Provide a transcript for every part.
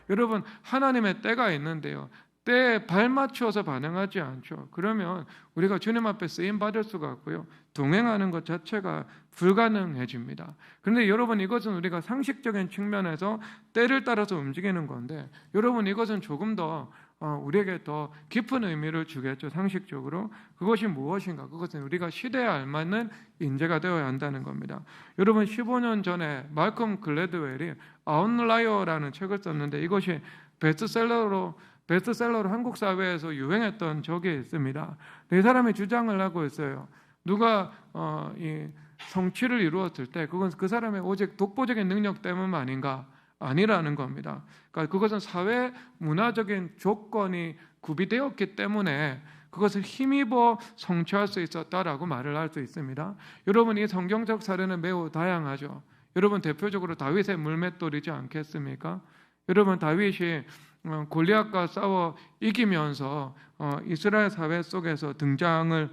여러분, 하나님의 때가 있는데요, 때에 발맞춰서 반응하지 않죠. 그러면 우리가 주님 앞에 쓰임 받을 수가 없고요, 동행하는 것 자체가 불가능해집니다. 그런데 여러분, 이것은 우리가 상식적인 측면에서 때를 따라서 움직이는 건데, 여러분, 이것은 조금 더 우리에게 더 깊은 의미를 주겠죠. 상식적으로. 그것이 무엇인가? 그것은 우리가 시대에 알맞는 인재가 되어야 한다는 겁니다. 여러분, 15년 전에 말콤 글래드웰이 아웃라이어라는 책을 썼는데, 이것이 베스트셀러로 한국 사회에서 유행했던 적이 있습니다. 이 사람이 주장을 하고 있어요. 누가 이 성취를 이루었을 때 그건 그 사람의 오직 독보적인 능력 때문만인가? 아니라는 겁니다. 그러니까 그것은 사회 문화적인 조건이 구비되었기 때문에 그것을 힘입어 성취할 수 있었다라고 말을 할 수 있습니다. 여러분, 이 성경적 사례는 매우 다양하죠. 여러분, 대표적으로 다윗의 물맷돌이지 않겠습니까? 여러분, 다윗이 골리앗과 싸워 이기면서 이스라엘 사회 속에서 등장을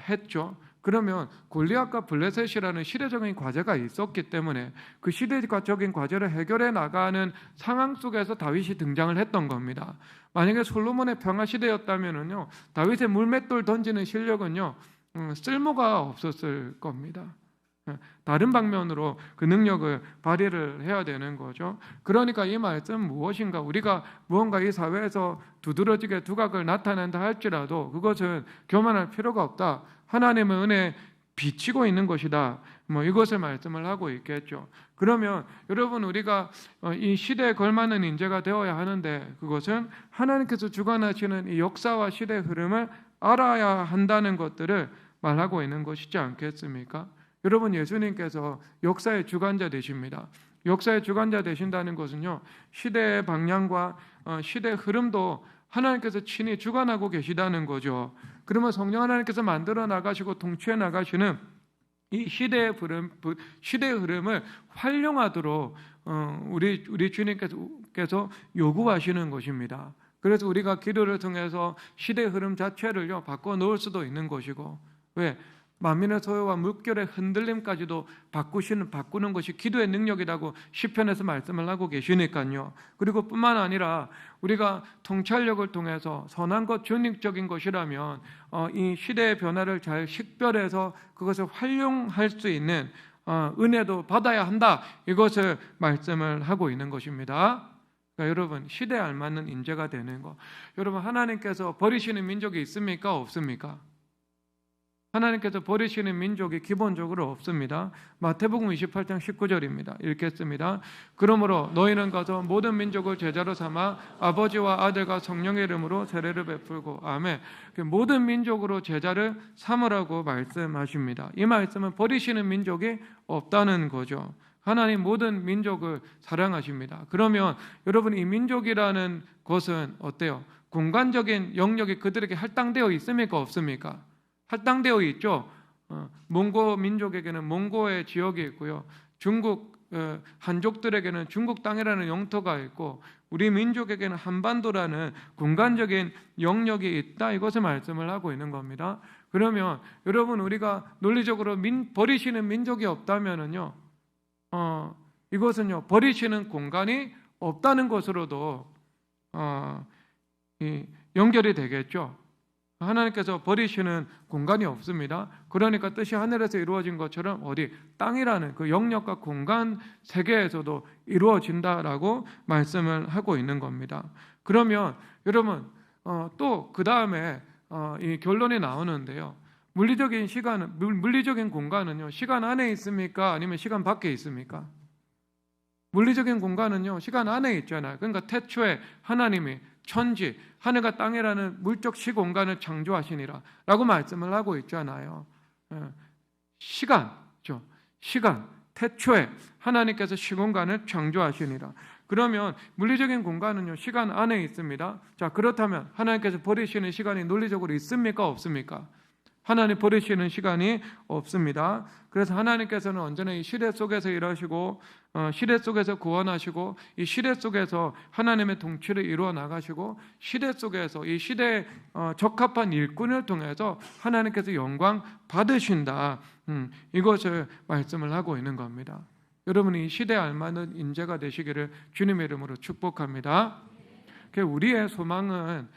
했죠. 그러면 골리앗과 블레셋이라는 시대적인 과제가 있었기 때문에 그 시대적인 과제를 해결해 나가는 상황 속에서 다윗이 등장을 했던 겁니다. 만약에 솔로몬의 평화 시대였다면요, 다윗의 물맷돌 던지는 실력은요 쓸모가 없었을 겁니다. 다른 방면으로 그 능력을 발휘를 해야 되는 거죠. 그러니까 이 말씀 무엇인가? 우리가 무언가 이 사회에서 두드러지게 두각을 나타낸다 할지라도 그것은 교만할 필요가 없다. 하나님의 은혜에 비치고 있는 것이다. 이것을 말씀을 하고 있겠죠. 그러면 여러분, 우리가 이 시대에 걸맞는 인재가 되어야 하는데, 그것은 하나님께서 주관하시는 이 역사와 시대의 흐름을 알아야 한다는 것들을 말하고 있는 것이지 않겠습니까? 여러분, 예수님께서 역사의 주관자 되십니다. 역사의 주관자 되신다는 것은요, 시대의 방향과 시대의 흐름도 하나님께서 친히 주관하고 계시다는 거죠. 그러면 성령 하나님께서 만들어 나가시고 통치해 나가시는 이 시대의 흐름을 활용하도록 우리 주님께서 요구하시는 것입니다. 그래서 우리가 기도를 통해서 시대의 흐름 자체를요 바꿔 놓을 수도 있는 것이고, 왜? 만민의 소유와 물결의 흔들림까지도 바꾸는 것이 기도의 능력이라고 시편에서 말씀을 하고 계시니까요. 그리고 뿐만 아니라 우리가 통찰력을 통해서 선한 것, 중립적인 것이라면 이 시대의 변화를 잘 식별해서 그것을 활용할 수 있는 은혜도 받아야 한다. 이것을 말씀을 하고 있는 것입니다. 그러니까 여러분, 시대에 알맞는 인재가 되는 것. 여러분, 하나님께서 버리시는 민족이 있습니까? 없습니까? 하나님께서 버리시는 민족이 기본적으로 없습니다. 마태복음 28장 19절입니다. 읽겠습니다. 그러므로 너희는 가서 모든 민족을 제자로 삼아 아버지와 아들과 성령의 이름으로 세례를 베풀고, 아멘. 모든 민족으로 제자를 삼으라고 말씀하십니다. 이 말씀은 버리시는 민족이 없다는 거죠. 하나님 모든 민족을 사랑하십니다. 그러면 여러분, 이 민족이라는 것은 어때요? 공간적인 영역이 그들에게 할당되어 있습니까? 없습니까? 할당되어 있죠. 몽고 민족에게는 몽고의 지역이 있고요, 중국 한족들에게는 중국 땅이라는 영토가 있고, 우리 민족에게는 한반도라는 공간적인 영역이 있다. 이것을 말씀을 하고 있는 겁니다. 그러면 여러분, 우리가 논리적으로 버리시는 민족이 없다면은요, 이것은요 버리시는 공간이 없다는 것으로도 연결이 되겠죠. 하나님께서 버리시는 공간이 없습니다. 그러니까 뜻이 하늘에서 이루어진 것처럼 어디 땅이라는 그 영역과 공간 세계에서도 이루어진다라고 말씀을 하고 있는 겁니다. 그러면 여러분, 또 그 다음에 이 결론이 나오는데요. 물리적인 공간은요 시간 안에 있습니까? 아니면 시간 밖에 있습니까? 물리적인 공간은요 시간 안에 있잖아요. 그러니까 태초에 하나님이 천지, 하늘과 땅이라는 물적 시공간을 창조하시니라 라고 말씀을 하고 있잖아요. 시간죠. 시간, 태초에 하나님께서 시공간을 창조하시니라. 그러면 물리적인 공간은요 시간 안에 있습니다. 자, 그렇다면 하나님께서 버리시는 시간이 논리적으로 있습니까? 없습니까? 하나님 버리시는 시간이 없습니다. 그래서 하나님께서는 언제나 이 시대 속에서 일하시고, 시대 속에서 구원하시고, 이 시대 속에서 하나님의 통치를 이루어 나가시고, 시대 속에서 이 시대에 적합한 일꾼을 통해서 하나님께서 영광 받으신다. 이것을 말씀을 하고 있는 겁니다. 여러분이 시대에 알맞는 인재가 되시기를 주님의 이름으로 축복합니다. 우리의 소망은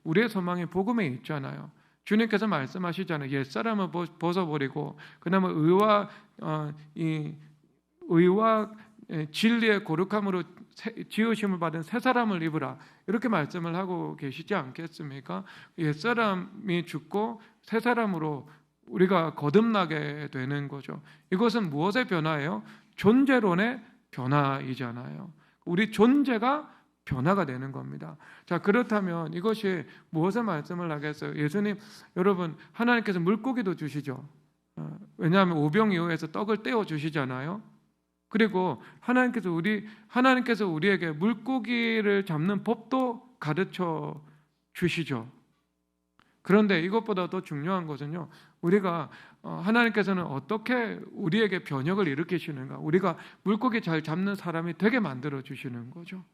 우리의 소망이 복음에 있잖아요. 주님께서 말씀하시잖아요. 옛사람을 벗어버리고 그다음에 의와 진리의 거룩함으로 지으심을 받은 새 사람을 입으라, 이렇게 말씀을 하고 계시지 않겠습니까? 옛사람이 죽고 새 사람으로 우리가 거듭나게 되는 거죠. 이것은 무엇의 변화예요? 존재론의 변화이잖아요. 우리 존재가 변화가 되는 겁니다. 자, 그렇다면 이것이 무엇의 말씀을 하겠어요? 예수님, 여러분, 하나님께서 물고기도 주시죠. 왜냐하면 오병이어에서 떡을 떼어 주시잖아요. 그리고 하나님께서 우리에게 물고기를 잡는 법도 가르쳐 주시죠. 그런데 이것보다 더 중요한 것은요, 우리가 하나님께서는 어떻게 우리에게 변혁을 일으키시는가, 우리가 물고기 잘 잡는 사람이 되게 만들어 주시는 거죠.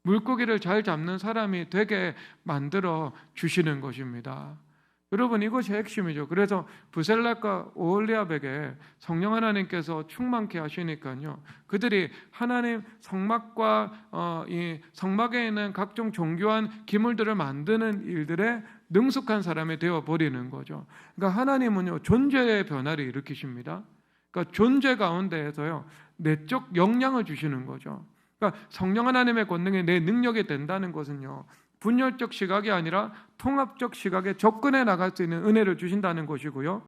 물고기를 잘 잡는 사람이 되게 만들어 주시는 것입니다. 여러분, 이것이 핵심이죠. 그래서 부셀락과 오홀리압에게 성령 하나님께서 충만케 하시니까요, 그들이 하나님 성막과 이 성막에 있는 각종 정교한 기물들을 만드는 일들에 능숙한 사람이 되어버리는 거죠. 그러니까 하나님은요, 존재의 변화를 일으키십니다. 그러니까 존재 가운데에서요, 내적 역량을 주시는 거죠. 그러니까 성령 하나님의 권능이 내 능력이 된다는 것은요, 분열적 시각이 아니라 통합적 시각에 접근해 나갈 수 있는 은혜를 주신다는 것이고요,